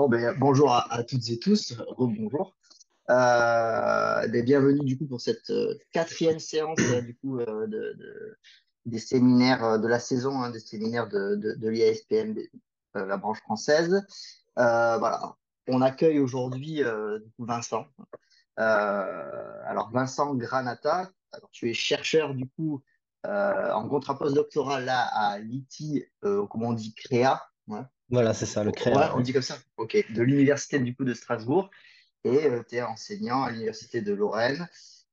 Bon, ben, bonjour à toutes et tous, rebonjour. Bienvenue du coup pour cette quatrième séance des séminaires de la saison, des séminaires de l'IASPM, la branche française. Voilà, on accueille aujourd'hui du coup Vincent. Alors Vincent Granata, alors tu es chercheur du coup en contrat postdoctoral là à l'ITI, comment on dit, CREA. Ouais. Voilà, c'est ça, le Ouais, créa, on ouais. dit comme ça. Ok. De l'université du coup de Strasbourg et tu es enseignant à l'université de Lorraine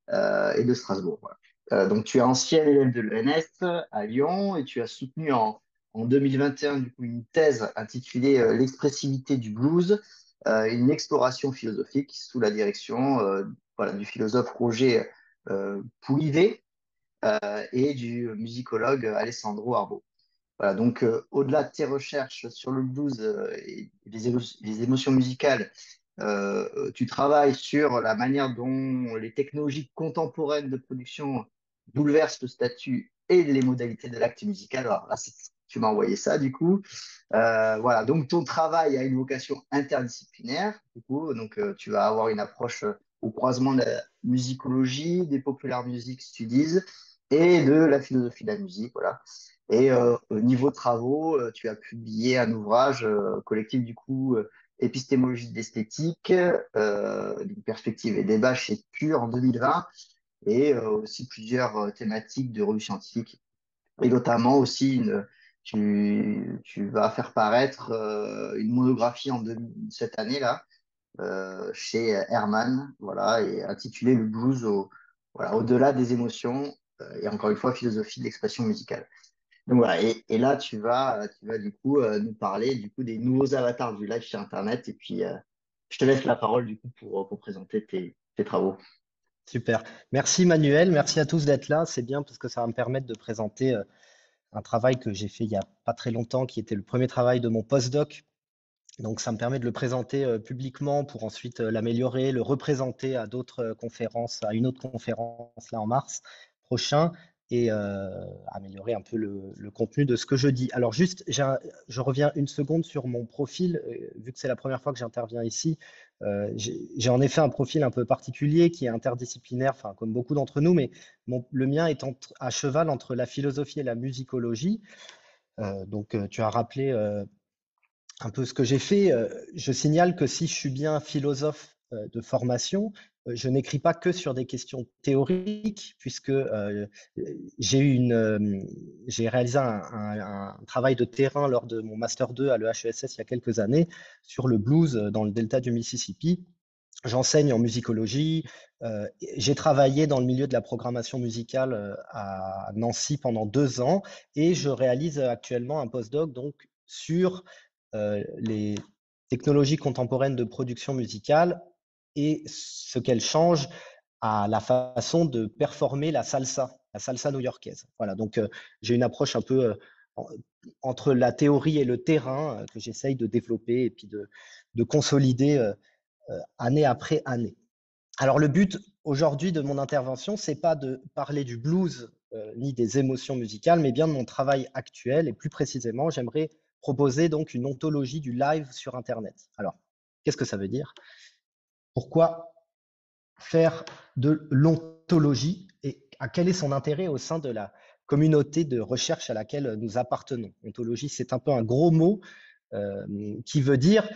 et de Strasbourg. Voilà. Donc tu es ancien élève de l'ENS à Lyon et tu as soutenu en 2021 du coup une thèse intitulée L'expressivité du blues, une exploration philosophique sous la direction voilà, du philosophe Roger Poulivet et du musicologue Alessandro Arbo. Voilà, donc, au-delà de tes recherches sur le blues et les émotions musicales, tu travailles sur la manière dont les technologies contemporaines de production bouleversent le statut et les modalités de l'acte musical. Alors là, tu m'as envoyé ça, du coup. Voilà, donc ton travail a une vocation interdisciplinaire, du coup, donc tu vas avoir une approche au croisement de la musicologie, des popular music studies et de la philosophie de la musique, voilà. Et au niveau travaux, tu as publié un ouvrage collectif du coup, Épistémologie de l'esthétique, d'une perspective et débat chez Pure en 2020, et aussi plusieurs thématiques de revue scientifique, et notamment aussi tu vas faire paraître une monographie cette année là chez Herman, voilà, et intitulée Le blues voilà, au-delà des émotions, et encore une fois philosophie de l'expression musicale. Donc voilà, et là, tu vas du coup nous parler du coup des nouveaux avatars du live sur Internet. Et puis, je te laisse la parole du coup pour présenter tes travaux. Super. Merci Manuel, merci à tous d'être là. C'est bien parce que ça va me permettre de présenter un travail que j'ai fait il y a pas très longtemps, qui était le premier travail de mon postdoc. Donc ça me permet de le présenter publiquement pour ensuite l'améliorer, le représenter à d'autres conférences, à une autre conférence là en mars prochain et améliorer un peu le contenu de ce que je dis. Alors juste, je reviens une seconde sur mon profil, vu que c'est la première fois que j'interviens ici. J'ai en effet un profil un peu particulier qui est interdisciplinaire, enfin comme beaucoup d'entre nous, mais le mien est à cheval entre la philosophie et la musicologie. Donc tu as rappelé un peu ce que j'ai fait. Je signale que si je suis bien philosophe de formation, je n'écris pas que sur des questions théoriques, puisque j'ai réalisé un travail de terrain lors de mon master 2 à l'EHESS il y a quelques années sur le blues dans le delta du Mississippi. J'enseigne en musicologie. J'ai travaillé dans le milieu de la programmation musicale à Nancy pendant 2 ans et je réalise actuellement un postdoc donc sur les technologies contemporaines de production musicale et ce qu'elles changent à la façon de performer la salsa new-yorkaise. Voilà, donc j'ai une approche un peu en- entre la théorie et le terrain que j'essaye de développer et puis de consolider année après année. Alors le but aujourd'hui de mon intervention, c'est pas de parler du blues ni des émotions musicales, mais bien de mon travail actuel et plus précisément, j'aimerais proposer donc une ontologie du live sur Internet. Alors, qu'est-ce que ça veut dire? Pourquoi faire de l'ontologie et quel est son intérêt au sein de la communauté de recherche à laquelle nous appartenons? Ontologie, c'est un peu un gros mot qui veut dire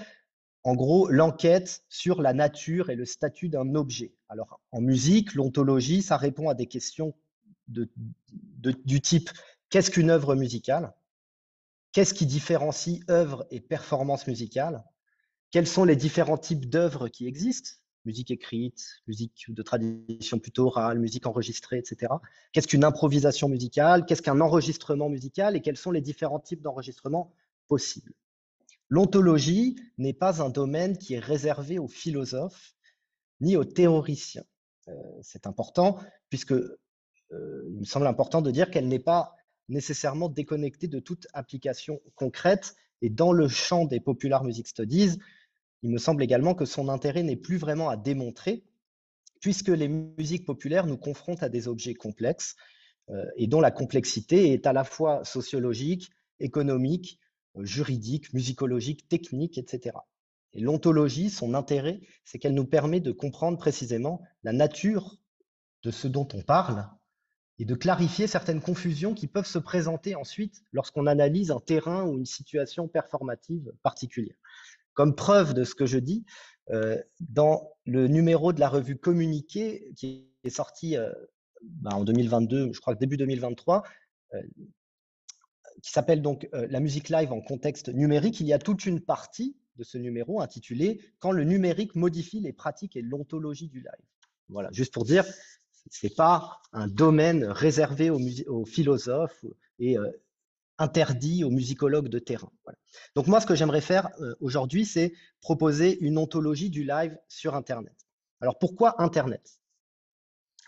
en gros, l'enquête sur la nature et le statut d'un objet. Alors, en musique, l'ontologie, ça répond à des questions du type qu'est-ce qu'une œuvre musicale? Qu'est-ce qui différencie œuvre et performance musicale? Quels sont les différents types d'œuvres qui existent? Musique écrite, musique de tradition plutôt orale, musique enregistrée, etc. Qu'est-ce qu'une improvisation musicale? Qu'est-ce qu'un enregistrement musical? Et quels sont les différents types d'enregistrements possibles? L'ontologie n'est pas un domaine qui est réservé aux philosophes ni aux théoriciens. C'est important puisque il me semble important de dire qu'elle n'est pas nécessairement déconnectée de toute application concrète. Et dans le champ des Popular Music Studies, il me semble également que son intérêt n'est plus vraiment à démontrer, puisque les musiques populaires nous confrontent à des objets complexes et dont la complexité est à la fois sociologique, économique, juridique, musicologique, technique, etc. Et l'ontologie, son intérêt, c'est qu'elle nous permet de comprendre précisément la nature de ce dont on parle et de clarifier certaines confusions qui peuvent se présenter ensuite lorsqu'on analyse un terrain ou une situation performative particulière. Comme preuve de ce que je dis, dans le numéro de la revue Communiqué, qui est sorti en 2022, je crois que début 2023, qui s'appelle donc La musique live en contexte numérique, il y a toute une partie de ce numéro intitulé Quand le numérique modifie les pratiques et l'ontologie du live. Voilà, juste pour dire, ce n'est pas un domaine réservé aux philosophes et interdit aux musicologues de terrain. Voilà. Donc moi, ce que j'aimerais faire aujourd'hui, c'est proposer une ontologie du live sur Internet. Alors pourquoi Internet?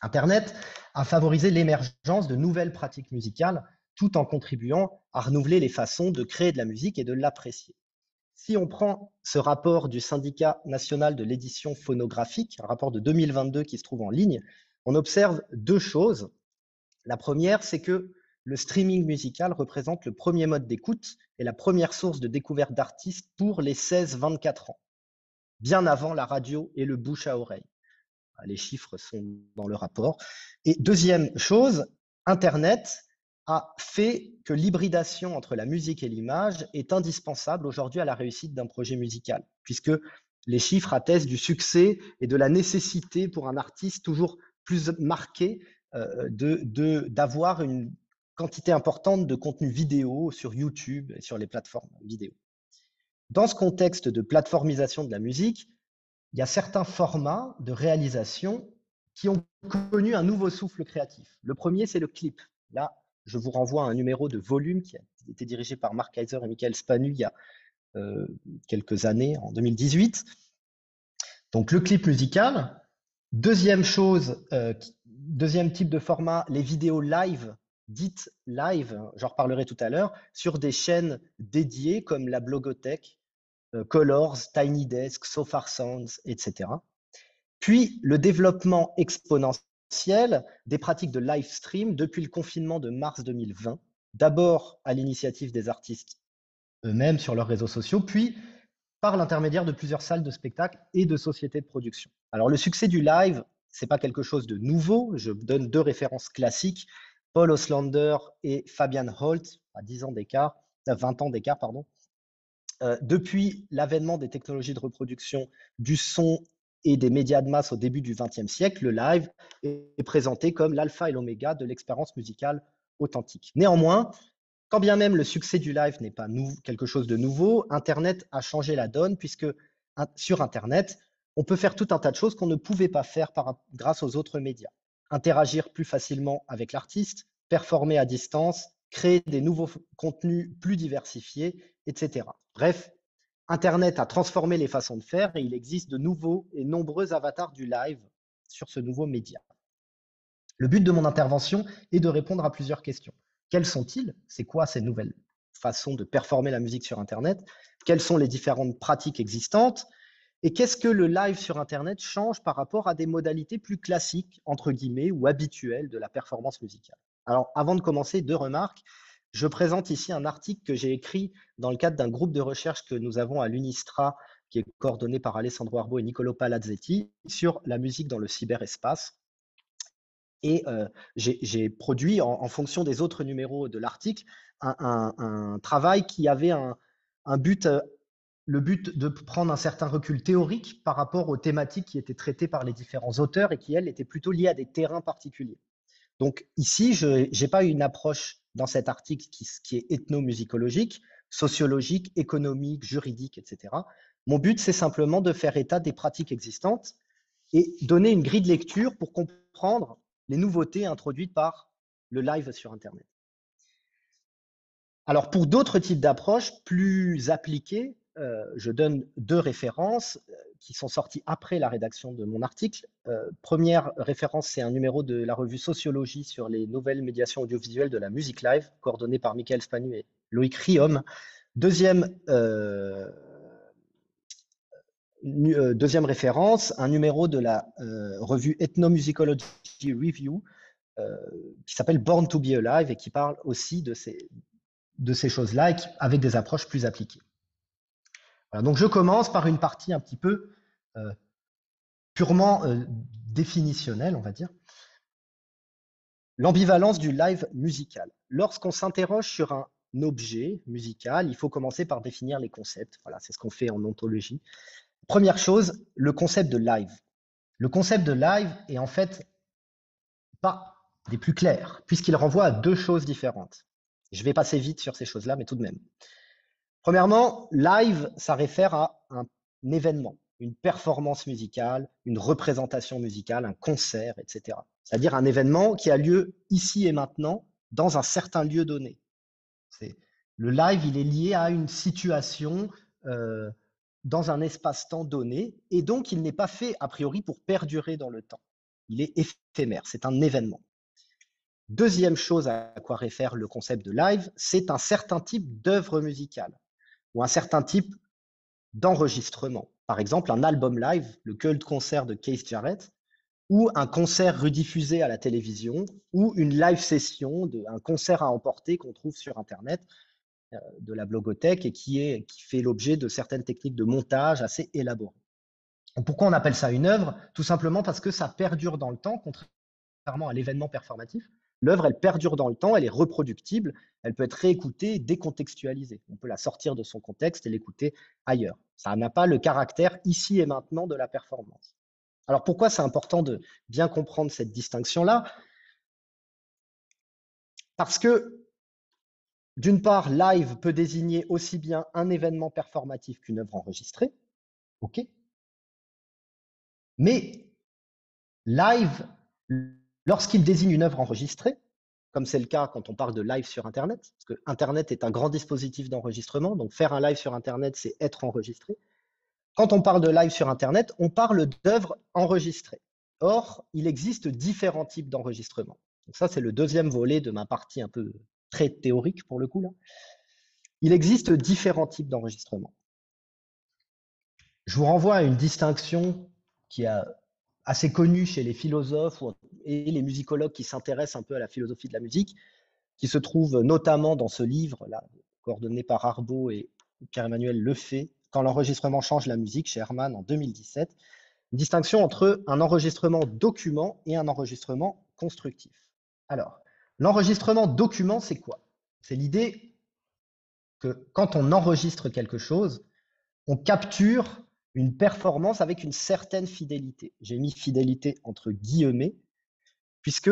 Internet a favorisé l'émergence de nouvelles pratiques musicales tout en contribuant à renouveler les façons de créer de la musique et de l'apprécier. Si on prend ce rapport du Syndicat national de l'édition phonographique, un rapport de 2022 qui se trouve en ligne, on observe deux choses. La première, c'est que le streaming musical représente le premier mode d'écoute et la première source de découverte d'artistes pour les 16-24 ans, bien avant la radio et le bouche à oreille. Les chiffres sont dans le rapport. Et deuxième chose, Internet a fait que l'hybridation entre la musique et l'image est indispensable aujourd'hui à la réussite d'un projet musical, puisque les chiffres attestent du succès et de la nécessité pour un artiste toujours plus marqué d'avoir une quantité importante de contenu vidéo sur YouTube et sur les plateformes vidéo. Dans ce contexte de plateformisation de la musique, il y a certains formats de réalisation qui ont connu un nouveau souffle créatif. Le premier, c'est le clip. Là, je vous renvoie à un numéro de Volume qui a été dirigé par Mark Kaiser et Michael Spanu il y a quelques années, en 2018. Donc, le clip musical. Deuxième chose, deuxième type de format, les vidéos live, dites live, j'en reparlerai tout à l'heure, sur des chaînes dédiées comme la Blogothèque, Colors, Tiny Desk, So Far Sounds, etc. Puis le développement exponentiel des pratiques de live stream depuis le confinement de mars 2020, d'abord à l'initiative des artistes eux-mêmes sur leurs réseaux sociaux, puis par l'intermédiaire de plusieurs salles de spectacle et de sociétés de production. Alors le succès du live, c'est pas quelque chose de nouveau. Je donne deux références classiques, Paul Auslander et Fabian Holt, à 10 ans d'écart, 20 ans d'écart, pardon. Depuis l'avènement des technologies de reproduction du son et des médias de masse au début du XXe siècle, le live est présenté comme l'alpha et l'oméga de l'expérience musicale authentique. Néanmoins, quand bien même le succès du live n'est pas quelque chose de nouveau, Internet a changé la donne puisque sur Internet, on peut faire tout un tas de choses qu'on ne pouvait pas faire grâce aux autres médias. Interagir plus facilement avec l'artiste, performer à distance, créer des nouveaux contenus plus diversifiés, etc. Bref, Internet a transformé les façons de faire et il existe de nouveaux et nombreux avatars du live sur ce nouveau média. Le but de mon intervention est de répondre à plusieurs questions. Quels sont-ils? C'est quoi ces nouvelles façons de performer la musique sur Internet? Quelles sont les différentes pratiques existantes? Et qu'est-ce que le live sur Internet change par rapport à des modalités plus classiques, entre guillemets, ou habituelles de la performance musicale? Alors, avant de commencer, deux remarques. Je présente ici un article que j'ai écrit dans le cadre d'un groupe de recherche que nous avons à l'UNISTRA, qui est coordonné par Alessandro Arbo et Niccolo Palazzetti, sur la musique dans le cyberespace. Et j'ai produit, en fonction des autres numéros de l'article, un travail qui avait le but de prendre un certain recul théorique par rapport aux thématiques qui étaient traitées par les différents auteurs et qui, elles, étaient plutôt liées à des terrains particuliers. Donc ici, je n'ai pas une approche dans cet article qui est ethnomusicologique, sociologique, économique, juridique, etc. Mon but, c'est simplement de faire état des pratiques existantes et donner une grille de lecture pour comprendre les nouveautés introduites par le live sur Internet. Alors, pour d'autres types d'approches plus appliquées, je donne deux références qui sont sorties après la rédaction de mon article. Première référence, c'est un numéro de la revue Sociologie sur les nouvelles médiations audiovisuelles de la musique live, coordonné par Michael Spanu et Loïc Riom. Deuxième référence, un numéro de la revue Ethnomusicology Review qui s'appelle Born to be Alive et qui parle aussi de ces choses-là avec des approches plus appliquées. Voilà, donc je commence par une partie un petit peu euh, purement définitionnelle, on va dire. L'ambivalence du live musical. Lorsqu'on s'interroge sur un objet musical, il faut commencer par définir les concepts. Voilà, c'est ce qu'on fait en ontologie. Première chose, le concept de live. Le concept de live est en fait pas des plus clairs, puisqu'il renvoie à deux choses différentes. Je vais passer vite sur ces choses-là, mais tout de même. Premièrement, live, ça réfère à un événement, une performance musicale, une représentation musicale, un concert, etc. C'est-à-dire un événement qui a lieu ici et maintenant dans un certain lieu donné. Le live, il est lié à une situation euh, dans un espace-temps donné, et donc il n'est pas fait a priori pour perdurer dans le temps. Il est éphémère, c'est un événement. Deuxième chose à quoi réfère le concept de live, c'est un certain type d'œuvre musicale ou un certain type d'enregistrement. Par exemple, un album live, le Cult Concert de Keith Jarrett, ou un concert rediffusé à la télévision, ou une live session, un concert à emporter qu'on trouve sur Internet de la blogothèque et qui fait l'objet de certaines techniques de montage assez élaborées. Pourquoi on appelle ça une œuvre? Tout simplement parce que ça perdure dans le temps, contrairement à l'événement performatif. L'œuvre, elle perdure dans le temps, elle est reproductible, elle peut être réécoutée, décontextualisée. On peut la sortir de son contexte et l'écouter ailleurs. Ça n'a pas le caractère ici et maintenant de la performance. Alors pourquoi c'est important de bien comprendre cette distinction-là? Parce que, d'une part, live peut désigner aussi bien un événement performatif qu'une œuvre enregistrée, ok? Mais live, lorsqu'il désigne une œuvre enregistrée, comme c'est le cas quand on parle de live sur Internet, parce que Internet est un grand dispositif d'enregistrement, donc faire un live sur Internet, c'est être enregistré. Quand on parle de live sur Internet, on parle d'œuvres enregistrées. Or, il existe différents types d'enregistrement. Donc ça, c'est le deuxième volet de ma partie un peu très théorique pour le coup là. Il existe différents types d'enregistrement. Je vous renvoie à une distinction qui est assez connue chez les philosophes et les musicologues qui s'intéressent un peu à la philosophie de la musique, qui se trouve notamment dans ce livre-là, coordonné par Arbaud et Pierre-Emmanuel Lefay, Quand l'enregistrement change la musique, chez Hermann en 2017, une distinction entre un enregistrement document et un enregistrement constructif. Alors, l'enregistrement document, c'est quoi? C'est l'idée que quand on enregistre quelque chose, on capture une performance avec une certaine fidélité. J'ai mis fidélité entre guillemets, puisque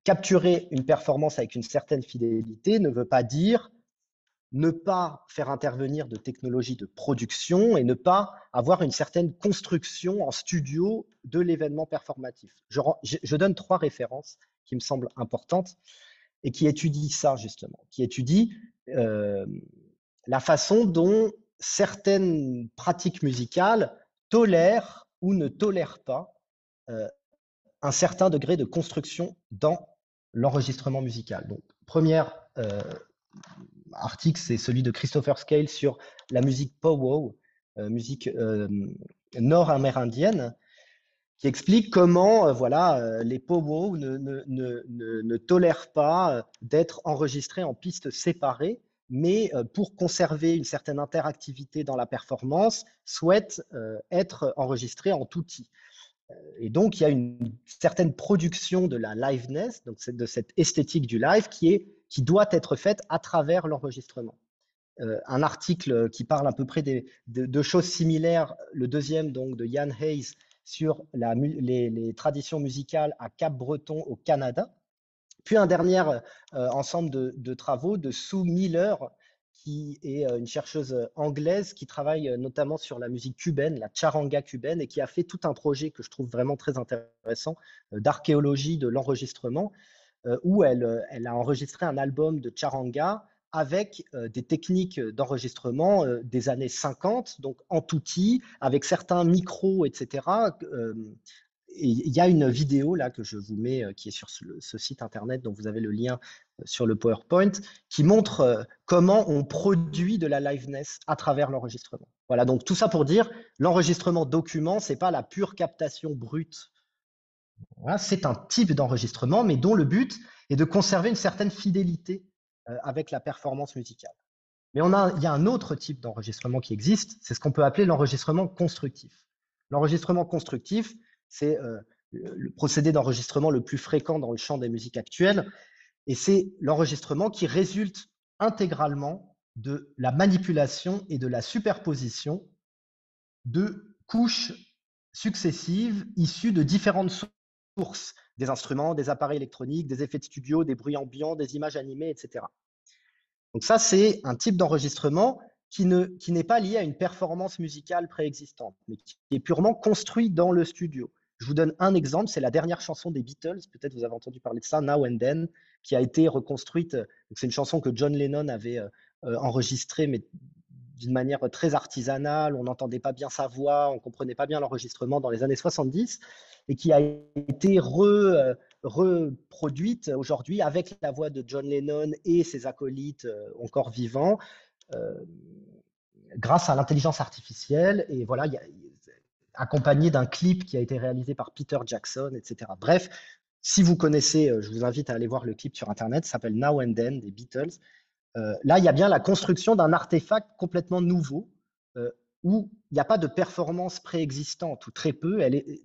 capturer une performance avec une certaine fidélité ne veut pas dire ne pas faire intervenir de technologies de production et ne pas avoir une certaine construction en studio de l'événement performatif. Je donne trois références qui me semblent importantes et qui étudient ça justement, qui étudient la façon dont certaines pratiques musicales tolèrent ou ne tolèrent pas un certain degré de construction dans l'enregistrement musical. Donc, premier article, c'est celui de Christopher Scale sur la musique pow-wow, musique nord-amérindienne, qui explique comment voilà, les pow-wow ne tolèrent pas d'être enregistrés en pistes séparées, mais pour conserver une certaine interactivité dans la performance, souhaitent être enregistrés en tutti. Et donc, il y a une certaine production de la liveness, donc de cette esthétique du live qui doit être faite à travers l'enregistrement. Un article qui parle à peu près de choses similaires, le deuxième donc de Ian Hayes sur les traditions musicales à Cap-Breton au Canada. Puis un dernier ensemble de travaux de Sue Miller, qui est une chercheuse anglaise qui travaille notamment sur la musique cubaine, la charanga cubaine, et qui a fait tout un projet que je trouve vraiment très intéressant d'archéologie de l'enregistrement, où elle a enregistré un album de charanga avec des techniques d'enregistrement des années 50, donc en tutti, avec certains micros, etc. Et il y a une vidéo là que je vous mets qui est sur ce site internet dont vous avez le lien sur le PowerPoint qui montre comment on produit de la liveness à travers l'enregistrement. Voilà, donc tout ça pour dire l'enregistrement document, c'est pas la pure captation brute. Voilà, c'est un type d'enregistrement, mais dont le but est de conserver une certaine fidélité avec la performance musicale. Mais il y a un autre type d'enregistrement qui existe, c'est ce qu'on peut appeler l'enregistrement constructif. L'enregistrement constructif, c'est le procédé d'enregistrement le plus fréquent dans le champ des musiques actuelles, et c'est l'enregistrement qui résulte intégralement de la manipulation et de la superposition de couches successives issues de différentes sources, des instruments, des appareils électroniques, des effets de studio, des bruits ambiants, des images animées, etc. Donc ça, c'est un type d'enregistrement qui n'est pas lié à une performance musicale préexistante, mais qui est purement construit dans le studio. Je vous donne un exemple, c'est la dernière chanson des Beatles, peut-être vous avez entendu parler de ça, Now and Then, qui a été reconstruite. C'est une chanson que John Lennon avait enregistrée, mais d'une manière très artisanale, on n'entendait pas bien sa voix, on ne comprenait pas bien l'enregistrement dans les années 70, et qui a été reproduite aujourd'hui avec la voix de John Lennon et ses acolytes encore vivants, grâce à l'intelligence artificielle, et voilà, accompagné d'un clip qui a été réalisé par Peter Jackson, etc. Bref, si vous connaissez, je vous invite à aller voir le clip sur Internet, ça s'appelle Now and Then des Beatles. Là, il y a bien la construction d'un artefact complètement nouveau, où il n'y a pas de performance préexistante, ou très peu,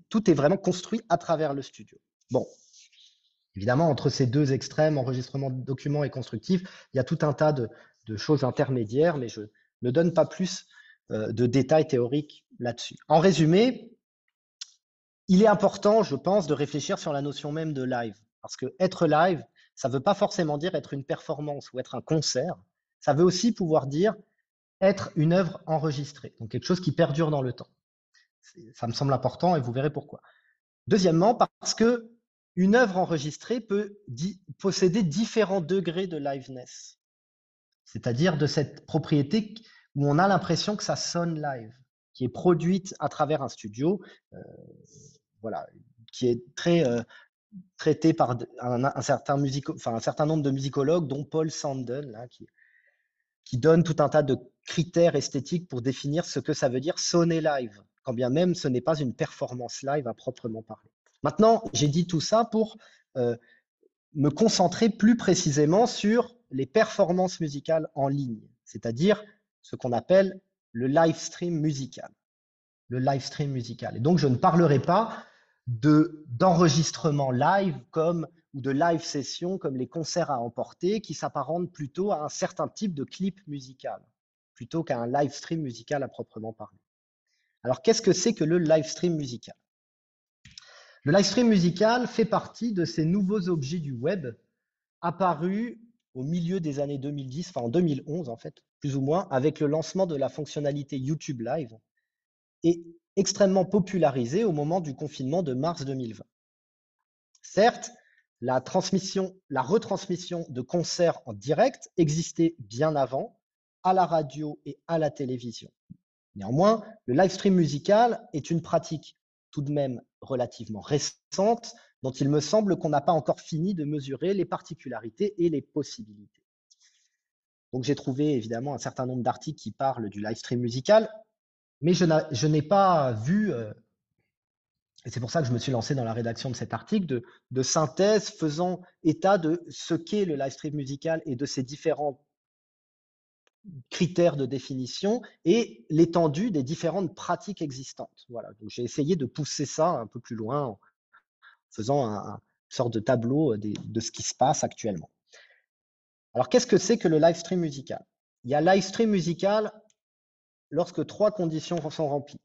tout est vraiment construit à travers le studio. Bon, évidemment, entre ces deux extrêmes, enregistrement de documents et constructif, il y a tout un tas de choses intermédiaires, mais je ne donne pas plus de détails théoriques là-dessus. En résumé, il est important, je pense, de réfléchir sur la notion même de live, parce que être live, ça ne veut pas forcément dire être une performance ou être un concert, ça veut aussi pouvoir dire être une œuvre enregistrée, donc quelque chose qui perdure dans le temps. Ça me semble important et vous verrez pourquoi. Deuxièmement, parce que une œuvre enregistrée peut posséder différents degrés de liveness, c'est-à-dire de cette propriété où on a l'impression que ça sonne live, qui est produite à travers un studio, voilà, qui est très traité par un certain nombre de musicologues, dont Paul Sandel, là, qui donne tout un tas de critères esthétiques pour définir ce que ça veut dire sonner live, quand bien même ce n'est pas une performance live à proprement parler. Maintenant, j'ai dit tout ça pour me concentrer plus précisément sur les performances musicales en ligne, c'est-à-dire ce qu'on appelle le live stream musical. Le live stream musical. Et donc, je ne parlerai pas d'enregistrement live ou de live session comme les concerts à emporter, qui s'apparentent plutôt à un certain type de clip musical, plutôt qu'à un live stream musical à proprement parler. Alors, qu'est-ce que c'est que le live stream musical? Le live stream musical fait partie de ces nouveaux objets du web apparus au milieu des années 2010, enfin en 2011 en fait, plus ou moins, avec le lancement de la fonctionnalité YouTube Live, et extrêmement popularisé au moment du confinement de mars 2020. Certes, la retransmission de concerts en direct existait bien avant, à la radio et à la télévision. Néanmoins, le live stream musical est une pratique tout de même relativement récente, dont il me semble qu'on n'a pas encore fini de mesurer les particularités et les possibilités. Donc j'ai trouvé évidemment un certain nombre d'articles qui parlent du live stream musical, mais je n'ai pas vu, et c'est pour ça que je me suis lancé dans la rédaction de cet article, de synthèse faisant état de ce qu'est le live stream musical et de ses différents critères de définition et l'étendue des différentes pratiques existantes. Voilà, donc j'ai essayé de pousser ça un peu plus loin en faisant une sorte de tableau de ce qui se passe actuellement. Alors, qu'est-ce que c'est que le live stream musical? Il y a live stream musical lorsque 3 conditions sont remplies.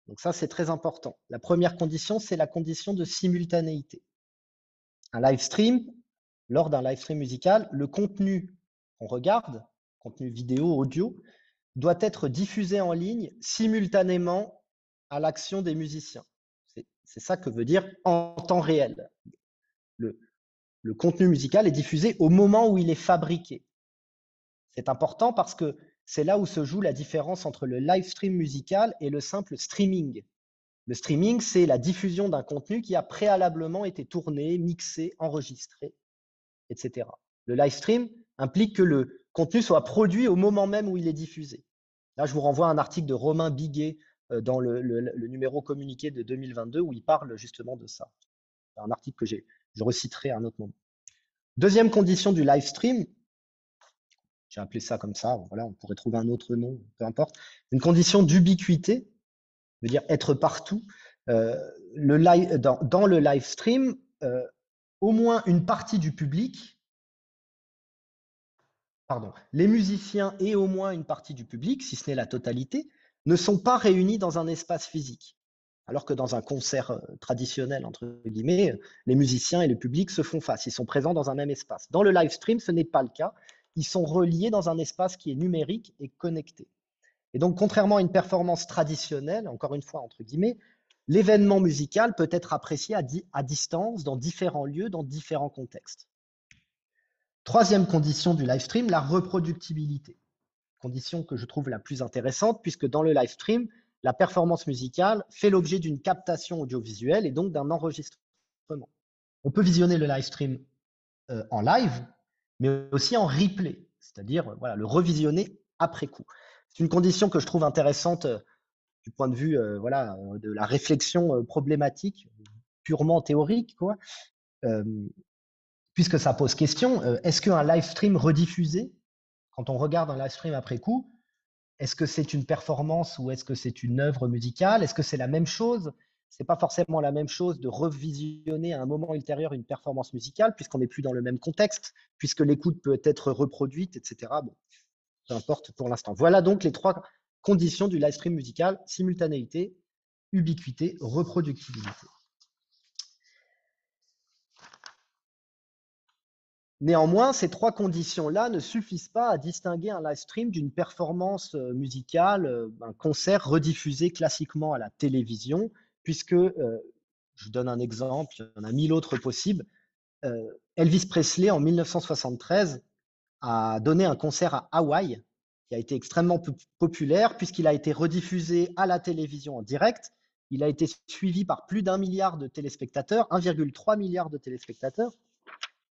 Donc ça, c'est très important. La première condition, c'est la condition de simultanéité. Un live stream, lors d'un live stream musical, le contenu qu'on regarde, contenu vidéo, audio, doit être diffusé en ligne simultanément à l'action des musiciens. C'est ça que veut dire en temps réel. Le contenu musical est diffusé au moment où il est fabriqué. C'est important parce que c'est là où se joue la différence entre le live stream musical et le simple streaming. Le streaming, c'est la diffusion d'un contenu qui a préalablement été tourné, mixé, enregistré, etc. Le live stream implique que le contenu soit produit au moment même où il est diffusé. Là, je vous renvoie à un article de Romain Biguet dans le numéro communiqué de 2022 où il parle justement de ça. C'est un article que je reciterai à un autre moment. Deuxième condition du live stream, J'ai appelé ça comme ça. Voilà, on pourrait trouver un autre nom, peu importe. Une condition d'ubiquité, veut dire être partout. Dans le live stream, au moins une partie du public, pardon, les musiciens et au moins une partie du public, si ce n'est la totalité, ne sont pas réunis dans un espace physique. Alors que dans un concert traditionnel, entre guillemets, les musiciens et le public se font face, ils sont présents dans un même espace. Dans le live stream, ce n'est pas le cas. Ils sont reliés dans un espace qui est numérique et connecté. Et donc, contrairement à une performance traditionnelle, encore une fois, entre guillemets, l'événement musical peut être apprécié à distance, dans différents lieux, dans différents contextes. Troisième condition du live stream, la reproductibilité. Condition que je trouve la plus intéressante, puisque dans le live stream, la performance musicale fait l'objet d'une captation audiovisuelle et donc d'un enregistrement. On peut visionner le live stream en live, mais aussi en replay, c'est-à-dire voilà, le revisionner après coup. C'est une condition que je trouve intéressante du point de vue voilà, de la réflexion problématique, purement théorique, quoi, puisque ça pose question. Est-ce qu'un live stream rediffusé, quand on regarde un live stream après coup, est-ce que c'est une performance ou est-ce que c'est une œuvre musicale? Est-ce que c'est la même chose? C'est pas forcément la même chose de revisionner à un moment ultérieur une performance musicale, puisqu'on n'est plus dans le même contexte, puisque l'écoute peut être reproduite, etc. Bon, peu importe pour l'instant. Voilà donc les trois conditions du live stream musical: simultanéité, ubiquité, reproductibilité. Néanmoins, ces trois conditions-là ne suffisent pas à distinguer un live stream d'une performance musicale, un concert rediffusé classiquement à la télévision, puisque, je donne un exemple, il y en a 1000 autres possibles, Elvis Presley, en 1973, a donné un concert à Hawaï, qui a été extrêmement populaire, puisqu'il a été rediffusé à la télévision en direct. Il a été suivi par plus d'1 milliard de téléspectateurs, 1,3 milliard de téléspectateurs,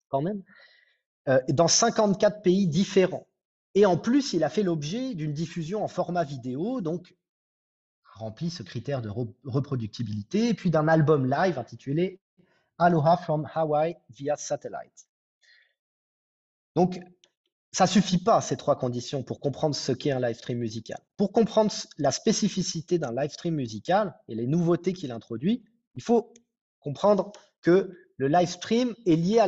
quand même, dans 54 pays différents. Et en plus, il a fait l'objet d'une diffusion en format vidéo, donc remplit ce critère de reproductibilité, et puis d'un album live intitulé Aloha from Hawaii via Satellite. Donc, ça ne suffit pas, ces trois conditions, pour comprendre ce qu'est un live stream musical. Pour comprendre la spécificité d'un live stream musical et les nouveautés qu'il introduit, il faut comprendre que le live stream est lié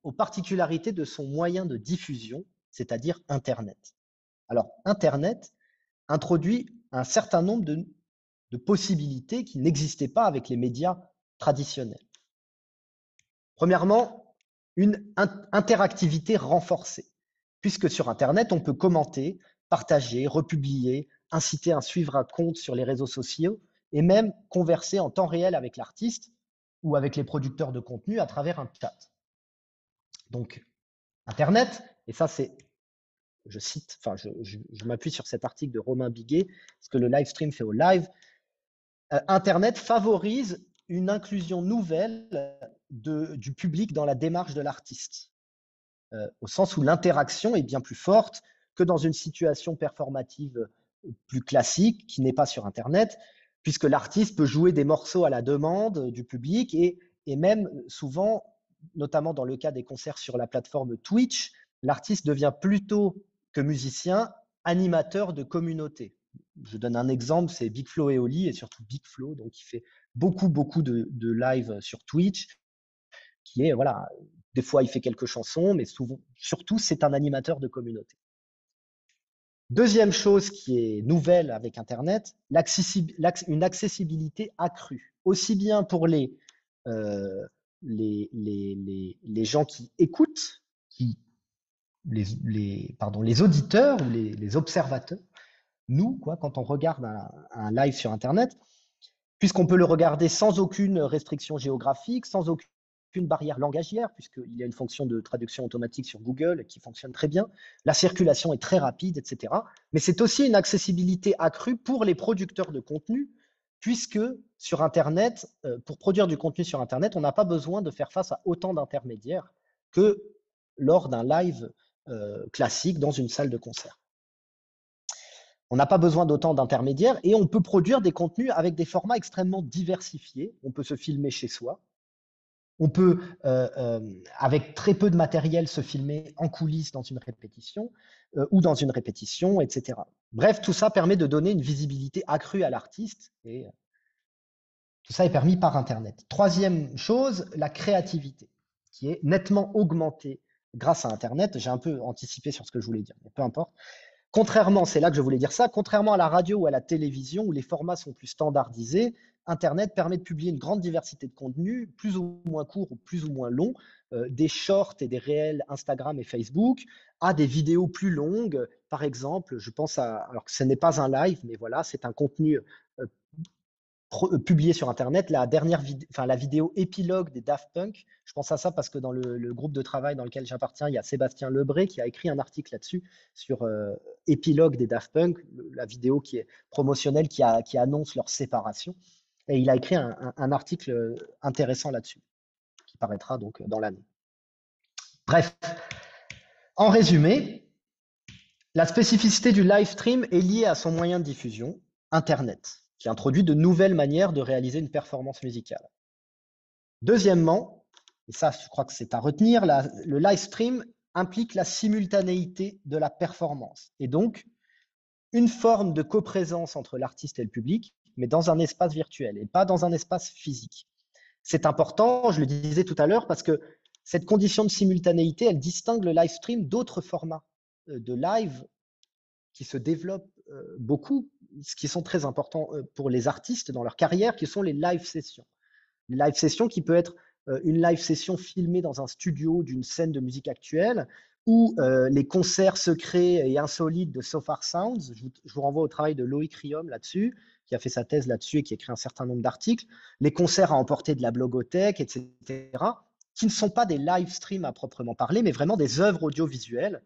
aux particularités de son moyen de diffusion, c'est-à-dire Internet. Alors, Internet introduit un certain nombre de possibilités qui n'existaient pas avec les médias traditionnels. Premièrement, une interactivité renforcée, puisque sur Internet, on peut commenter, partager, republier, inciter à suivre un compte sur les réseaux sociaux et même converser en temps réel avec l'artiste ou avec les producteurs de contenu à travers un chat. Donc, Internet, et ça c'est, je cite, enfin je m'appuie sur cet article de Romain Biguet, ce que le live stream fait au live, Internet favorise une inclusion nouvelle du public dans la démarche de l'artiste, au sens où l'interaction est bien plus forte que dans une situation performative plus classique qui n'est pas sur Internet, puisque l'artiste peut jouer des morceaux à la demande du public et même souvent, notamment dans le cas des concerts sur la plateforme Twitch, l'artiste devient plutôt que musicien, animateur de communauté. Je donne un exemple, c'est Big Flo et Oli, et surtout Big Flo, donc il fait beaucoup de live sur Twitch, qui est, voilà, des fois il fait quelques chansons, mais souvent, surtout c'est un animateur de communauté. Deuxième chose qui est nouvelle avec Internet, une accessibilité accrue, aussi bien pour les gens qui écoutent, les auditeurs ou les observateurs, nous, quoi, quand on regarde un live sur Internet, puisqu'on peut le regarder sans aucune restriction géographique, sans aucune barrière langagière, puisqu'il y a une fonction de traduction automatique sur Google qui fonctionne très bien, la circulation est très rapide, etc. Mais c'est aussi une accessibilité accrue pour les producteurs de contenu, puisque sur Internet, pour produire du contenu sur Internet, on n'a pas besoin de faire face à autant d'intermédiaires que lors d'un live classique dans une salle de concert. On n'a pas besoin d'autant d'intermédiaires et on peut produire des contenus avec des formats extrêmement diversifiés. On peut se filmer chez soi, On peut, avec très peu de matériel, se filmer en coulisses dans une répétition ou dans une répétition, etc. Bref, tout ça permet de donner une visibilité accrue à l'artiste et tout ça est permis par Internet. Troisième chose, la créativité, qui est nettement augmentée grâce à Internet. J'ai un peu anticipé sur ce que je voulais dire, mais peu importe. Contrairement, c'est là que je voulais dire ça, contrairement à la radio ou à la télévision où les formats sont plus standardisés, Internet permet de publier une grande diversité de contenus, plus ou moins courts ou plus ou moins longs, des shorts et des réels Instagram et Facebook, à des vidéos plus longues. Par exemple, je pense à, alors que ce n'est pas un live, mais voilà, c'est un contenu publié sur Internet, la vidéo épilogue des Daft Punk. Je pense à ça parce que dans le groupe de travail dans lequel j'appartiens, il y a Sébastien Lebré qui a écrit un article là-dessus sur épilogue des Daft Punk, la vidéo qui est promotionnelle qui annonce leur séparation. Et il a écrit un article intéressant là-dessus, qui paraîtra donc dans l'année. Bref, en résumé, la spécificité du live stream est liée à son moyen de diffusion, Internet, qui introduit de nouvelles manières de réaliser une performance musicale. Deuxièmement, et ça je crois que c'est à retenir, le live stream implique la simultanéité de la performance et donc une forme de coprésence entre l'artiste et le public, mais dans un espace virtuel et pas dans un espace physique. C'est important, je le disais tout à l'heure, parce que cette condition de simultanéité, elle distingue le live stream d'autres formats de live qui se développent beaucoup, qui sont très importants pour les artistes dans leur carrière, qui sont les live sessions. Les live sessions qui peut être une live session filmée dans un studio d'une scène de musique actuelle ou les concerts secrets et insolites de So Far Sounds. Je vous renvoie au travail de Loïc Riom là-dessus, qui a fait sa thèse là-dessus et qui a écrit un certain nombre d'articles. Les concerts à emporter de la blogothèque, etc., qui ne sont pas des live streams à proprement parler, mais vraiment des œuvres audiovisuelles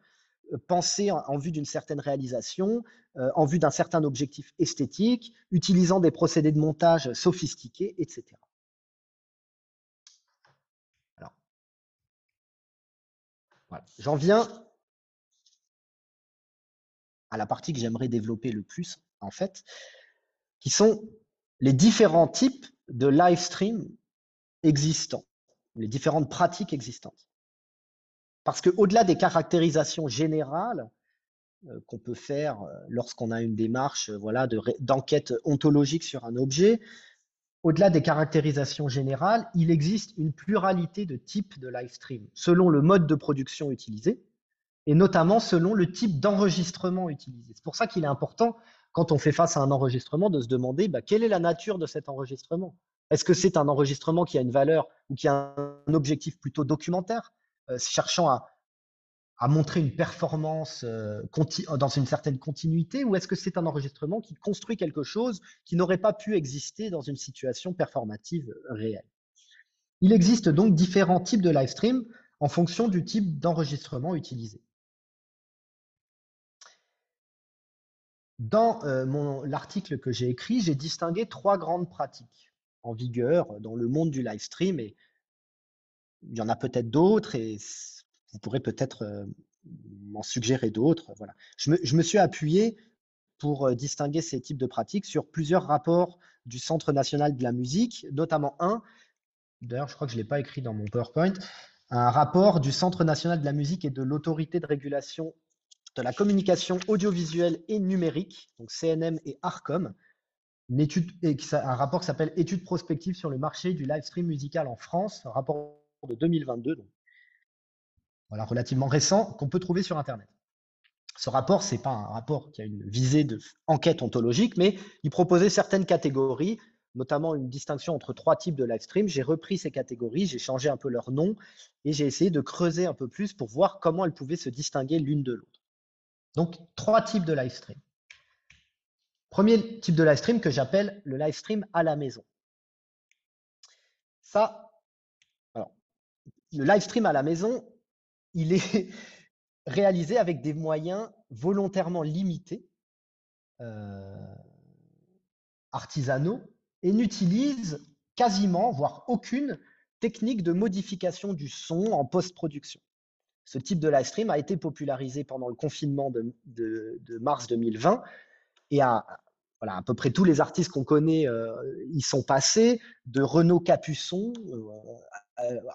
pensées en vue d'une certaine réalisation, en vue d'un certain objectif esthétique, utilisant des procédés de montage sophistiqués, etc. Alors, voilà. J'en viens à la partie que j'aimerais développer le plus, en fait, qui sont les différents types de live stream existants, les différentes pratiques existantes. Parce qu'au-delà des caractérisations générales qu'on peut faire lorsqu'on a une démarche d'enquête ontologique sur un objet, au-delà des caractérisations générales, il existe une pluralité de types de live stream, selon le mode de production utilisé, et notamment selon le type d'enregistrement utilisé. C'est pour ça qu'il est important, quand on fait face à un enregistrement, de se demander quelle est la nature de cet enregistrement. Est-ce que c'est un enregistrement qui a une valeur ou qui a un objectif plutôt documentaire, cherchant à montrer une performance dans une certaine continuité, ou est-ce que c'est un enregistrement qui construit quelque chose qui n'aurait pas pu exister dans une situation performative réelle? Il existe donc différents types de live stream en fonction du type d'enregistrement utilisé. Dans l'article que j'ai écrit, j'ai distingué 3 grandes pratiques en vigueur dans le monde du live stream, et il y en a peut-être d'autres, et vous pourrez peut-être m'en suggérer d'autres. Voilà. Je me suis appuyé pour distinguer ces types de pratiques sur plusieurs rapports du Centre national de la musique, notamment d'ailleurs je crois que je ne l'ai pas écrit dans mon PowerPoint, un rapport du Centre national de la musique et de l'autorité de régulation de la communication audiovisuelle et numérique, donc CNM et ARCOM, un rapport qui s'appelle Études prospectives sur le marché du live stream musical en France, un rapport de 2022, donc voilà, relativement récent, qu'on peut trouver sur Internet. Ce rapport, ce n'est pas un rapport qui a une visée d'enquête ontologique, mais il proposait certaines catégories, notamment une distinction entre 3 types de live stream. J'ai repris ces catégories, j'ai changé un peu leur nom et j'ai essayé de creuser un peu plus pour voir comment elles pouvaient se distinguer l'une de l'autre. Donc, 3 types de live stream. Premier type de live stream que j'appelle le live stream à la maison. Alors, le live stream à la maison, il est réalisé avec des moyens volontairement limités, artisanaux, et n'utilise quasiment, voire aucune, technique de modification du son en post-production. Ce type de live stream a été popularisé pendant le confinement de mars 2020 et à peu près tous les artistes qu'on connaît y sont passés, de Renaud Capuçon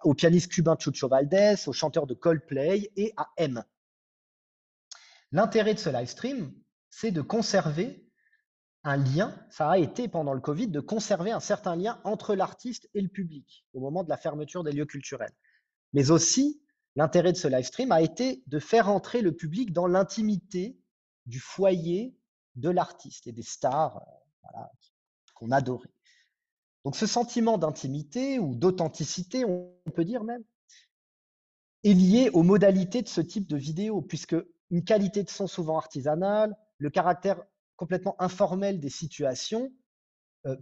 au pianiste cubain Chucho Valdés, au chanteur de Coldplay et à M. L'intérêt de ce live stream, c'est de conserver un lien, ça a été pendant le Covid, de conserver un certain lien entre l'artiste et le public au moment de la fermeture des lieux culturels. Mais aussi, l'intérêt de ce live stream a été de faire entrer le public dans l'intimité du foyer de l'artiste et des stars voilà, qu'on adorait. Donc ce sentiment d'intimité ou d'authenticité, on peut dire même, est lié aux modalités de ce type de vidéo, puisque une qualité de son souvent artisanale, le caractère complètement informel des situations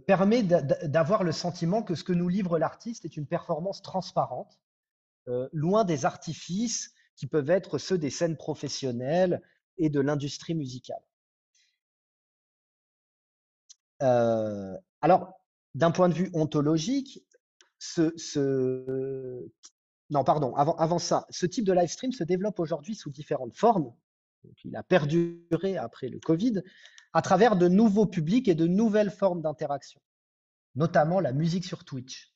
permet d'avoir le sentiment que ce que nous livre l'artiste est une performance transparente, loin des artifices qui peuvent être ceux des scènes professionnelles et de l'industrie musicale. Alors, d'un point de vue ontologique, non, pardon, avant ça, ce type de live stream se développe aujourd'hui sous différentes formes. Donc, il a perduré après le Covid, à travers de nouveaux publics et de nouvelles formes d'interaction, notamment la musique sur Twitch,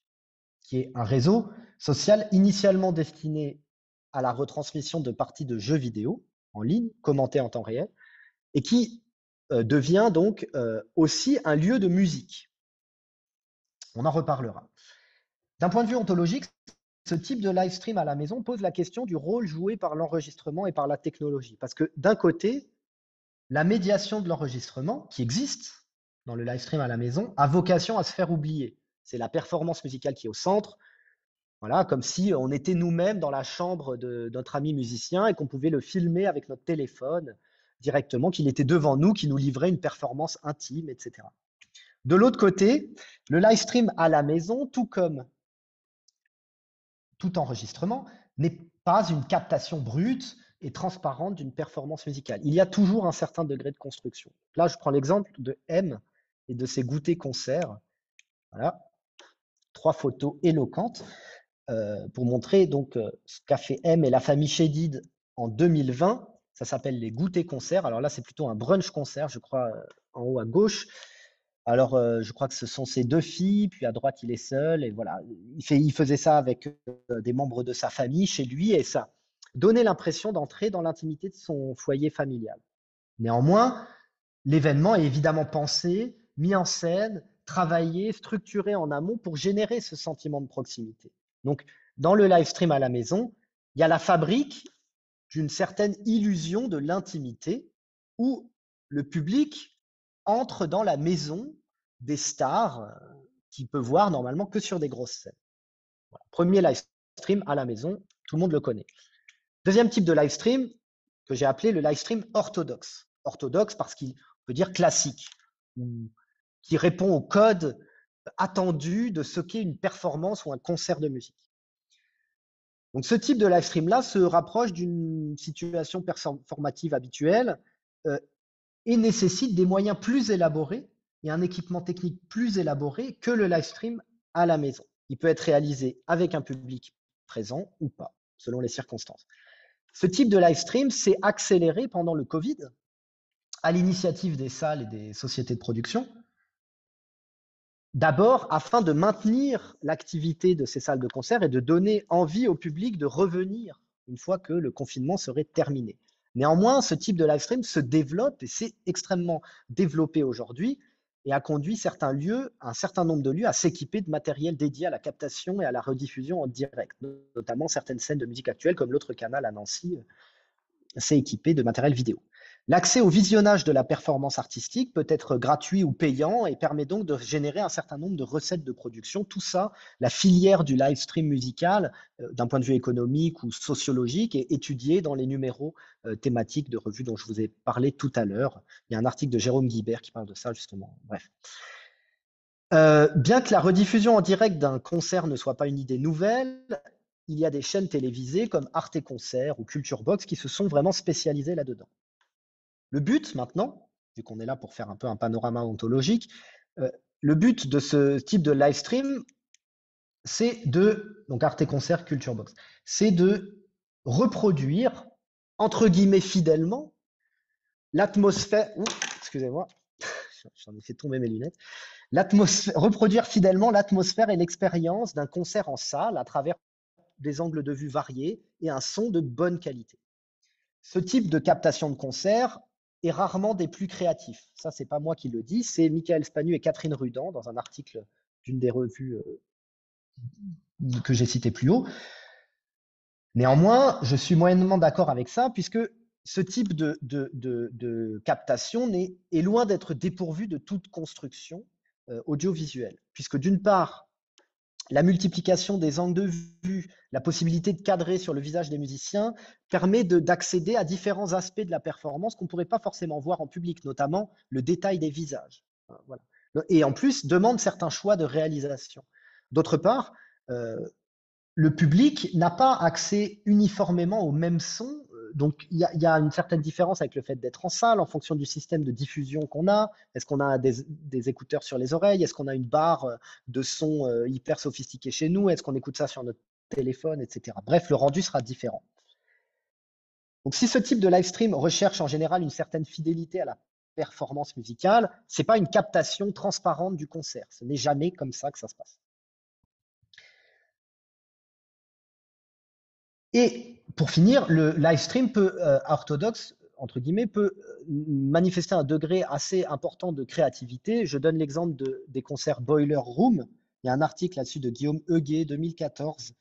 qui est un réseau social initialement destiné à la retransmission de parties de jeux vidéo en ligne, commentées en temps réel, et qui devient donc aussi un lieu de musique. On en reparlera. D'un point de vue ontologique, ce type de live stream à la maison pose la question du rôle joué par l'enregistrement et par la technologie. Parce que d'un côté, la médiation de l'enregistrement, qui existe dans le live stream à la maison, a vocation à se faire oublier. C'est la performance musicale qui est au centre. Voilà, comme si on était nous-mêmes dans la chambre de notre ami musicien et qu'on pouvait le filmer avec notre téléphone directement, qu'il était devant nous, qui nous livrait une performance intime, etc. De l'autre côté, le live stream à la maison, tout comme tout enregistrement, n'est pas une captation brute et transparente d'une performance musicale. Il y a toujours un certain degré de construction. Là, je prends l'exemple de M et de ses goûters concerts. Voilà, 3 photos éloquentes pour montrer donc ce qu'a fait M et la famille Chédid en 2020. Ça s'appelle les goûters concerts. Alors là, c'est plutôt un brunch concert, je crois, en haut à gauche. Alors, je crois que ce sont ses 2 filles, puis à droite, il est seul. Et voilà, il faisait ça avec des membres de sa famille chez lui, et ça donnait l'impression d'entrer dans l'intimité de son foyer familial. Néanmoins, l'événement est évidemment pensé, mis en scène, travaillé, structuré en amont pour générer ce sentiment de proximité. Donc, dans le live stream à la maison, il y a la fabrique d'une certaine illusion de l'intimité où le public entre dans la maison des stars qu'il peut voir normalement que sur des grosses scènes. Voilà. Premier live stream à la maison, tout le monde le connaît. Deuxième type de live stream que j'ai appelé le live stream orthodoxe. Orthodoxe parce qu'il peut dire classique, ou qui répond au code attendu de ce qu'est une performance ou un concert de musique. Donc ce type de live stream là se rapproche d'une situation performative habituelle et nécessite des moyens plus élaborés et un équipement technique plus élaboré que le live stream à la maison. Il peut être réalisé avec un public présent ou pas, selon les circonstances. Ce type de live stream s'est accéléré pendant le Covid à l'initiative des salles et des sociétés de production. D'abord, afin de maintenir l'activité de ces salles de concert et de donner envie au public de revenir une fois que le confinement serait terminé. Néanmoins, ce type de live stream se développe et s'est extrêmement développé aujourd'hui et a conduit certains lieux, un certain nombre de lieux à s'équiper de matériel dédié à la captation et à la rediffusion en direct, notamment certaines scènes de musique actuelle comme l'autre canal à Nancy s'est équipé de matériel vidéo. L'accès au visionnage de la performance artistique peut être gratuit ou payant et permet donc de générer un certain nombre de recettes de production. Tout ça, la filière du live stream musical, d'un point de vue économique ou sociologique, est étudiée dans les numéros thématiques de revues dont je vous ai parlé tout à l'heure. Il y a un article de Jérôme Guibert qui parle de ça, justement. Bref. Bien que la rediffusion en direct d'un concert ne soit pas une idée nouvelle, il y a des chaînes télévisées comme Arte Concert ou Culture Box qui se sont vraiment spécialisées là-dedans. Le but maintenant, vu qu'on est là pour faire un peu un panorama ontologique, le but de ce type de live stream, c'est donc Arte Concert, Culture Box, c'est de reproduire, entre guillemets fidèlement, l'atmosphère, excusez-moi, j'en ai fait tomber mes lunettes, reproduire fidèlement l'atmosphère et l'expérience d'un concert en salle à travers des angles de vue variés et un son de bonne qualité. Ce type de captation de concert est rarement des plus créatifs. Ça, c'est pas moi qui le dis, c'est Michael Spanu et Catherine Rudan dans un article d'une des revues que j'ai cité plus haut. Néanmoins, je suis moyennement d'accord avec ça, puisque ce type de captation est loin d'être dépourvu de toute construction audiovisuelle, puisque d'une part, la multiplication des angles de vue, la possibilité de cadrer sur le visage des musiciens permet d'accéder à différents aspects de la performance qu'on ne pourrait pas forcément voir en public, notamment le détail des visages. Voilà. Et en plus, demande certains choix de réalisation. D'autre part, le public n'a pas accès uniformément au même son. Donc, il y a une certaine différence avec le fait d'être en salle en fonction du système de diffusion qu'on a. Est-ce qu'on a des écouteurs sur les oreilles? Est-ce qu'on a une barre de son hyper sophistiquée chez nous? Est-ce qu'on écoute ça sur notre téléphone, etc. Bref, le rendu sera différent. Donc, si ce type de live stream recherche en général une certaine fidélité à la performance musicale, ce n'est pas une captation transparente du concert. Ce n'est jamais comme ça que ça se passe. Et pour finir, le live stream orthodoxe, entre guillemets, peut manifester un degré assez important de créativité. Je donne l'exemple des concerts Boiler Room. Il y a un article là-dessus de Guillaume Heguet, 2014.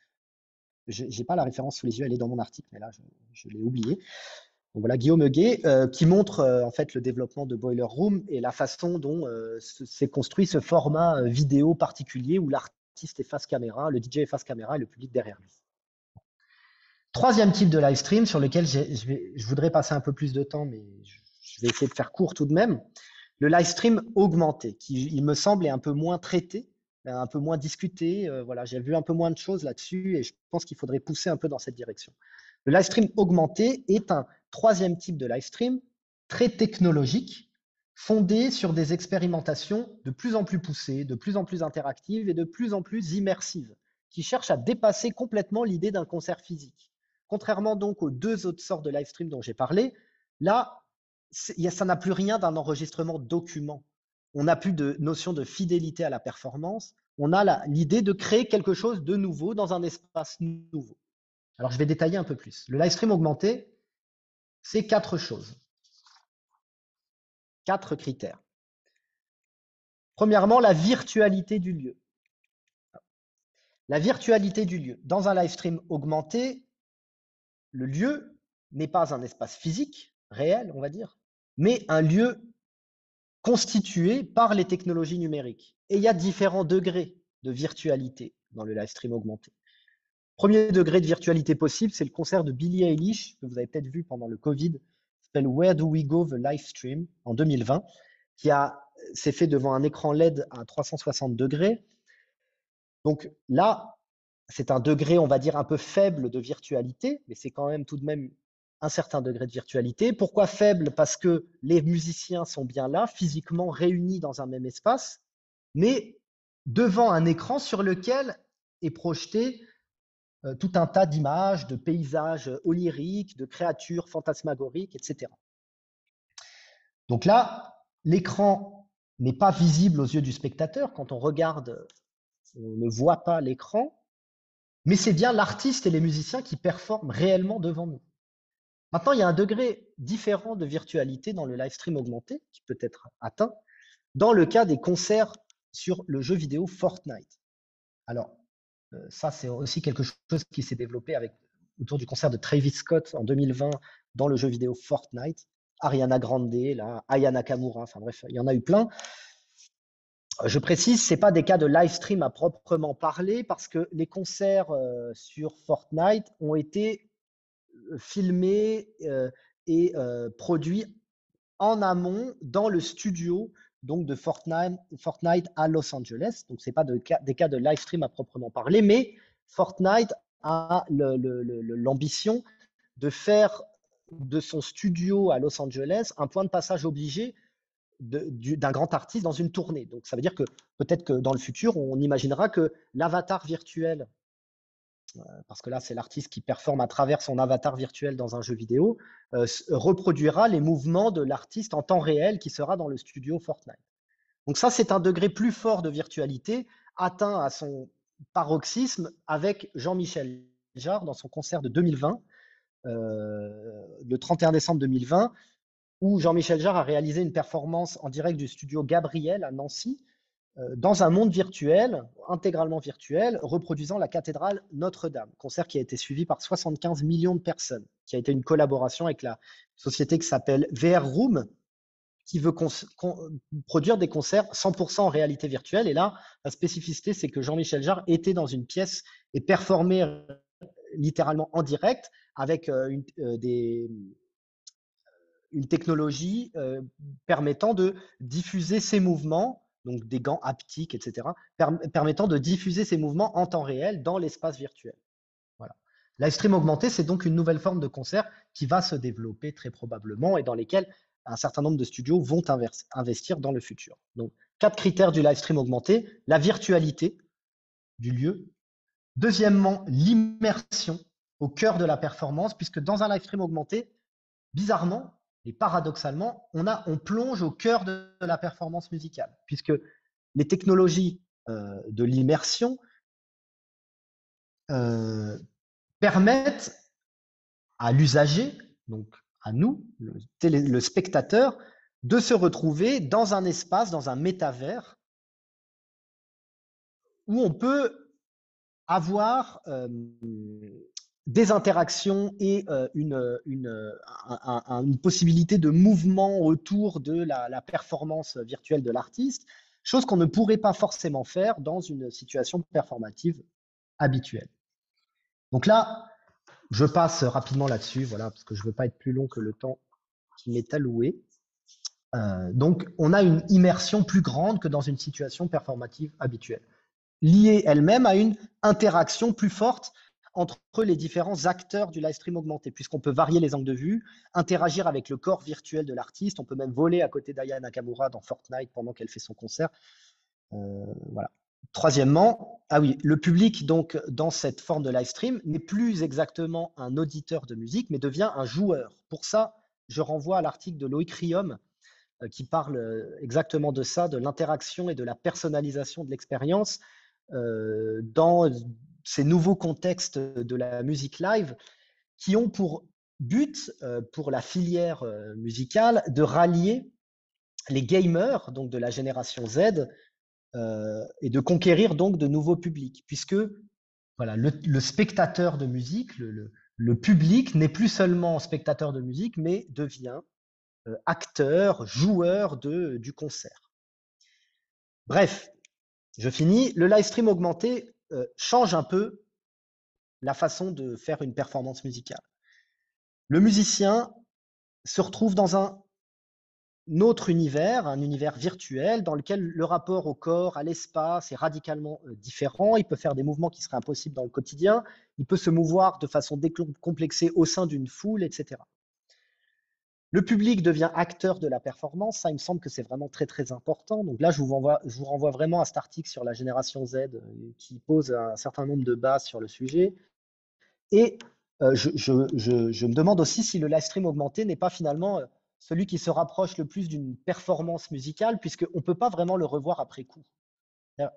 Je n'ai pas la référence sous les yeux, elle est dans mon article, mais là, je l'ai oublié. Donc voilà, Guillaume Heguet, qui montre en fait le développement de Boiler Room et la façon dont s'est construit ce format vidéo particulier où l'artiste est face caméra, le DJ est face caméra et le public derrière lui. Troisième type de live stream sur lequel je voudrais passer un peu plus de temps, mais je vais essayer de faire court tout de même. Le live stream augmenté, qui, il me semble, est un peu moins traité, un peu moins discuté. Voilà, j'ai vu un peu moins de choses là-dessus et je pense qu'il faudrait pousser un peu dans cette direction. Le live stream augmenté est un troisième type de live stream très technologique, fondé sur des expérimentations de plus en plus poussées, de plus en plus interactives et de plus en plus immersives, qui cherchent à dépasser complètement l'idée d'un concert physique. Contrairement donc aux deux autres sortes de live stream dont j'ai parlé, là, ça n'a plus rien d'un enregistrement document. On n'a plus de notion de fidélité à la performance. On a l'idée de créer quelque chose de nouveau dans un espace nouveau. Alors, je vais détailler un peu plus. Le live stream augmenté, c'est 4 choses. 4 critères. Premièrement, la virtualité du lieu. La virtualité du lieu. Dans un live stream augmenté, le lieu n'est pas un espace physique, réel, on va dire, mais un lieu constitué par les technologies numériques. Et il y a différents degrés de virtualité dans le live stream augmenté. Premier degré de virtualité possible, c'est le concert de Billie Eilish, que vous avez peut-être vu pendant le Covid, qui s'appelle Where Do We Go, The Live Stream, en 2020, qui s'est fait devant un écran LED à 360 degrés. Donc là, c'est un degré, on va dire, un peu faible de virtualité, mais c'est quand même tout de même un certain degré de virtualité. Pourquoi faible? Parce que les musiciens sont bien là, physiquement réunis dans un même espace, mais devant un écran sur lequel est projeté tout un tas d'images, de paysages oniriques, de créatures fantasmagoriques, etc. Donc là, l'écran n'est pas visible aux yeux du spectateur. Quand on regarde, on ne voit pas l'écran, mais c'est bien l'artiste et les musiciens qui performent réellement devant nous. Maintenant, il y a un degré différent de virtualité dans le live stream augmenté qui peut être atteint dans le cas des concerts sur le jeu vidéo Fortnite. Alors, ça, c'est aussi quelque chose qui s'est développé autour du concert de Travis Scott en 2020 dans le jeu vidéo Fortnite. Ariana Grande, là, Aya Nakamura, enfin bref, il y en a eu plein. Je précise, ce n'est pas des cas de live stream à proprement parler parce que les concerts sur Fortnite ont été filmés et produits en amont dans le studio donc de Fortnite à Los Angeles. Donc, ce n'est pas des cas de live stream à proprement parler, mais Fortnite a l'ambition de faire de son studio à Los Angeles un point de passage obligé d'un grand artiste dans une tournée. Donc, ça veut dire que peut-être que dans le futur, on imaginera que l'avatar virtuel, parce que là, c'est l'artiste qui performe à travers son avatar virtuel dans un jeu vidéo, reproduira les mouvements de l'artiste en temps réel qui sera dans le studio Fortnite. Donc ça, c'est un degré plus fort de virtualité atteint à son paroxysme avec Jean-Michel Jarre dans son concert de 2020, le 31 décembre 2020, où Jean-Michel Jarre a réalisé une performance en direct du studio Gabriel à Nancy, dans un monde virtuel, intégralement virtuel, reproduisant la cathédrale Notre-Dame. Concert qui a été suivi par 75 millions de personnes, qui a été une collaboration avec la société qui s'appelle VR Room, qui veut produire des concerts 100% en réalité virtuelle. Et là, la spécificité, c'est que Jean-Michel Jarre était dans une pièce et performait littéralement en direct avec une technologie permettant de diffuser ses mouvements, donc des gants haptiques, etc., permettant de diffuser ses mouvements en temps réel dans l'espace virtuel. Voilà. Live stream augmenté, c'est donc une nouvelle forme de concert qui va se développer très probablement et dans lesquels un certain nombre de studios vont investir dans le futur. Donc, 4 critères du live stream augmenté: la virtualité du lieu. Deuxièmement, l'immersion au cœur de la performance, puisque dans un live stream augmenté, bizarrement et paradoxalement, on plonge au cœur de la performance musicale, puisque les technologies de l'immersion permettent à l'usager, donc à nous, le spectateur, de se retrouver dans un espace, dans un métavers, où on peut avoir des interactions et une possibilité de mouvement autour de la performance virtuelle de l'artiste, chose qu'on ne pourrait pas forcément faire dans une situation performative habituelle. Donc là, je passe rapidement là-dessus, voilà, parce que je ne veux pas être plus long que le temps qui m'est alloué. Donc, on a une immersion plus grande que dans une situation performative habituelle, liée elle-même à une interaction plus forte entre les différents acteurs du live stream augmenté, puisqu'on peut varier les angles de vue, interagir avec le corps virtuel de l'artiste, on peut même voler à côté d'Aya Nakamura dans Fortnite pendant qu'elle fait son concert. Voilà. Troisièmement, ah oui, le public, donc, dans cette forme de live stream, n'est plus exactement un auditeur de musique, mais devient un joueur. Pour ça, je renvoie à l'article de Loïc Riom, qui parle exactement de ça, de l'interaction et de la personnalisation de l'expérience dans ces nouveaux contextes de la musique live qui ont pour but, pour la filière musicale, de rallier les gamers, donc de la génération Z, et de conquérir donc de nouveaux publics, puisque voilà, le spectateur de musique, le public n'est plus seulement spectateur de musique, mais devient acteur, joueur du concert. Bref, je finis. Le live stream augmenté change un peu la façon de faire une performance musicale. Le musicien se retrouve dans un autre univers, un univers virtuel dans lequel le rapport au corps, à l'espace est radicalement différent. Il peut faire des mouvements qui seraient impossibles dans le quotidien. Il peut se mouvoir de façon décomplexée au sein d'une foule, etc. Le public devient acteur de la performance. Ça, il me semble que c'est vraiment très, très important. Donc là, je vous renvoie vraiment à cet article sur la génération Z qui pose un certain nombre de bases sur le sujet. Et je me demande aussi si le live stream augmenté n'est pas finalement celui qui se rapproche le plus d'une performance musicale, puisqu'on ne peut pas vraiment le revoir après coup.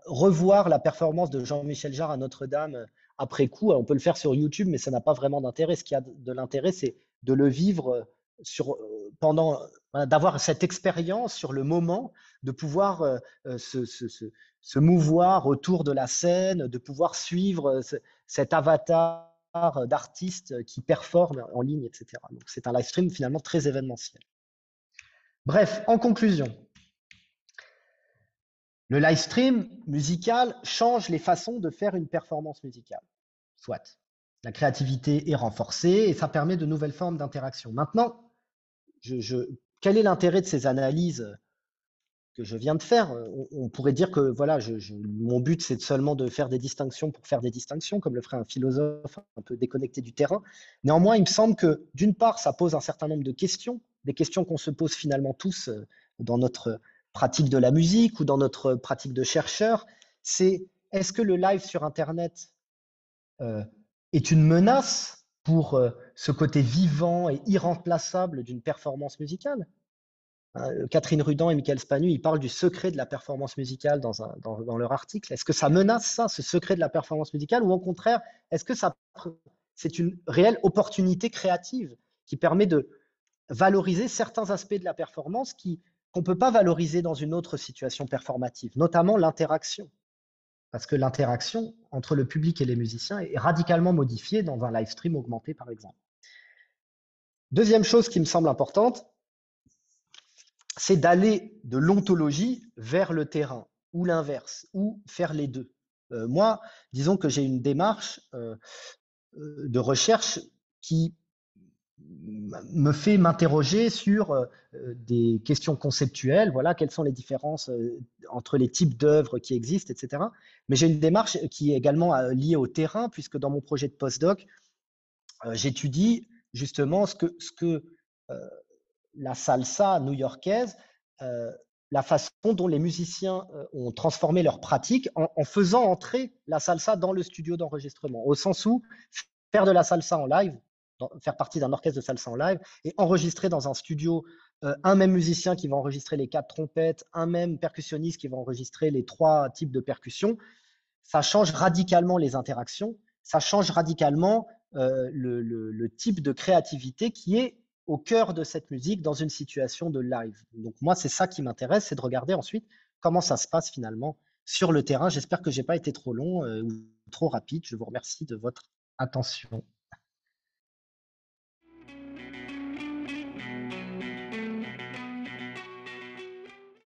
Revoir la performance de Jean-Michel Jarre à Notre-Dame après coup, on peut le faire sur YouTube, mais ça n'a pas vraiment d'intérêt. Ce qui a de l'intérêt, c'est de le vivre d'avoir cette expérience sur le moment, de pouvoir se mouvoir autour de la scène, de pouvoir suivre cet avatar d'artistes qui performent en ligne, etc. Donc c'est un live stream finalement très événementiel. Bref, en conclusion, le live stream musical change les façons de faire une performance musicale. Soit. La créativité est renforcée et ça permet de nouvelles formes d'interaction. Maintenant, quel est l'intérêt de ces analyses que je viens de faire? On pourrait dire que voilà, mon but, c'est seulement de faire des distinctions pour faire des distinctions, comme le ferait un philosophe un peu déconnecté du terrain. Néanmoins, il me semble que d'une part, ça pose un certain nombre de questions, des questions qu'on se pose finalement tous dans notre pratique de la musique ou dans notre pratique de chercheur. C'est est-ce que le live sur Internet est une menace pour ce côté vivant et irremplaçable d'une performance musicale? Catherine Rudan et Michael Spanu, ils parlent du secret de la performance musicale dans leur article. Est-ce que ça menace ça, ce secret de la performance musicale, ou au contraire, est-ce que c'est une réelle opportunité créative qui permet de valoriser certains aspects de la performance qu'on ne peut pas valoriser dans une autre situation performative, notamment l'interaction. Parce que l'interaction entre le public et les musiciens est radicalement modifiée dans un live stream augmenté, par exemple. Deuxième chose qui me semble importante, c'est d'aller de l'ontologie vers le terrain, ou l'inverse, ou faire les deux. Moi, disons que j'ai une démarche de recherche qui me fait m'interroger sur des questions conceptuelles, voilà, quelles sont les différences entre les types d'œuvres qui existent, etc. Mais j'ai une démarche qui est également liée au terrain, puisque dans mon projet de postdoc, j'étudie justement ce que la salsa new-yorkaise, la façon dont les musiciens ont transformé leur pratique en faisant entrer la salsa dans le studio d'enregistrement, au sens où faire de la salsa en live, faire partie d'un orchestre de salsa en live et enregistrer dans un studio un même musicien qui va enregistrer les 4 trompettes, un même percussionniste qui va enregistrer les 3 types de percussions, ça change radicalement les interactions, ça change radicalement le type de créativité qui est au cœur de cette musique dans une situation de live. Donc moi, c'est ça qui m'intéresse, c'est de regarder ensuite comment ça se passe finalement sur le terrain. J'espère que je n'ai pas été trop long ou trop rapide. Je vous remercie de votre attention.